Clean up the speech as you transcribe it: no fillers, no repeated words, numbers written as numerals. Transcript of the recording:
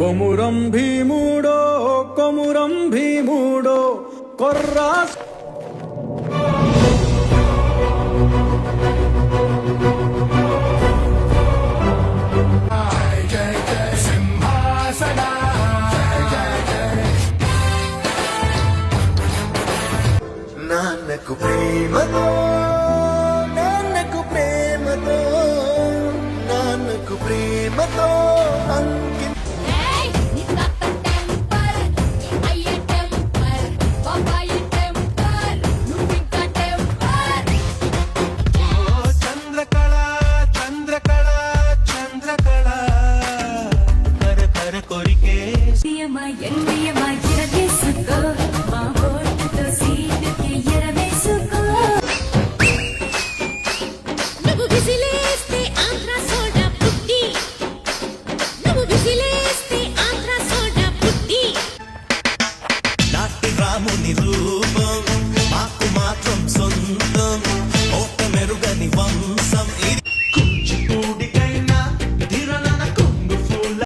కొమురం భీముడో కొమురం భీముడో కొర్రా నాన్నకు ప్రేమతో నాన్నకు ప్రేమతో నాన్నకు ప్రేమతో చంద్రకళ చంద్రకళ చంద్రకళ కర కర కొరికే రాముని రూపం మాకు మాత్రం సొంత